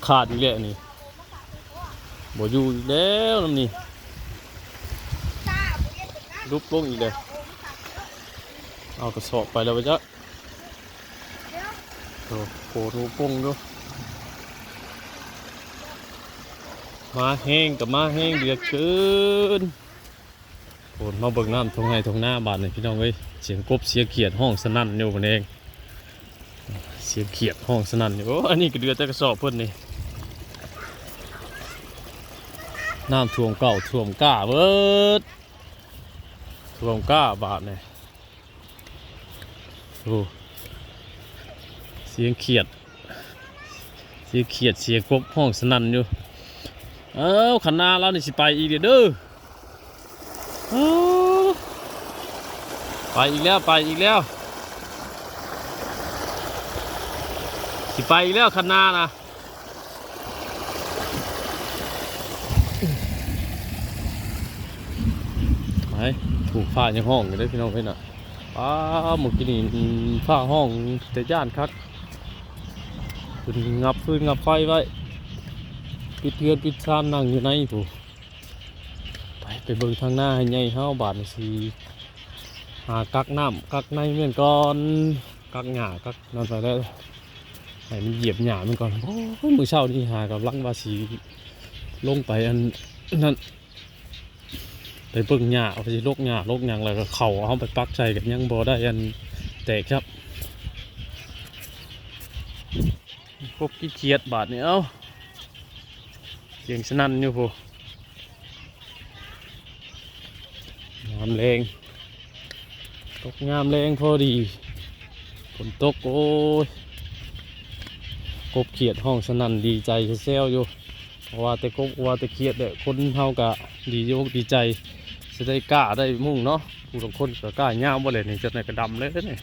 ขาดอีกแล้วนี่บ่อยู่อีกแล้วน้ำนี่ลุบลงอีกเลยเอากระสอบไปแล้วไปจ้ะโอ้โหรูปงด้วยมาแห้งกับมาแห้งเดือดเกินโอ้มาเบิ่งน้ำทงไห้ทงหน้าบาดเลยพี่น้องเอ้ยเสียงกบเสียงเขียดห้องสนั่นอยู่บนเองเสียงเขียดห้องสนั่นอยู่โอ้อันนี้ก็เดือดแต่กระสอบเพิ่นนี่น้ำท่วมเก่าท่วมก้าเบิดท่วมก้าบาดเลยโอ้เสียงเขียดเสียงเขียดเสียงกบห้องสนั่นอยู่ขันนาเรานี่สิไปอีกเด้อไปอีกแล้วไปอีกแล้วสิไปอีกแล้วขันนานะไปถูกฝ้ายังห้องอยู่ได้พี่น้องเพื่อนอ่ะหมดกินนี่ฝ้าห้องแต่ย่านคักคุณงับฟืนงับไฟไว้ปิดเทือนปิดชานนั่งอยู่ในผู้ไปเบิ่งทางหน้าให้ใหญ่เฮาบาดสิหากักน้ำกักในเมื่อนก่อนกักหญ้ากักนั่นไปแล้วให้มันเหยียบหญ้ามันก่อนโอ้ยมื้อเช้านี่หากับลังว่าสิลงไปอันนั้นไปเบิ่งหญ้าเอาไปลกหญ้าลกหยังแล้วก็เข้าเอาไปปักใส่กันยังบ่ได้อันแตกครับพวกขี้เกียจบาดนี่เอ้าเสียงสนั่นอยู่พวกงามแรงตกงามแรงพอดีฝนตกโอ้ยกบเขียดห้องสนั่นดีใจเซลอยู่ว่าแต่กบว่าแต่เขียดเนี่ยคนเฮากะดีโยกดีใจจะได้กล้าได้มุ่งเนาะผู้บางคนก็กล้าย่ามบ่เลยนี่จะไหนกระดำเลยนี่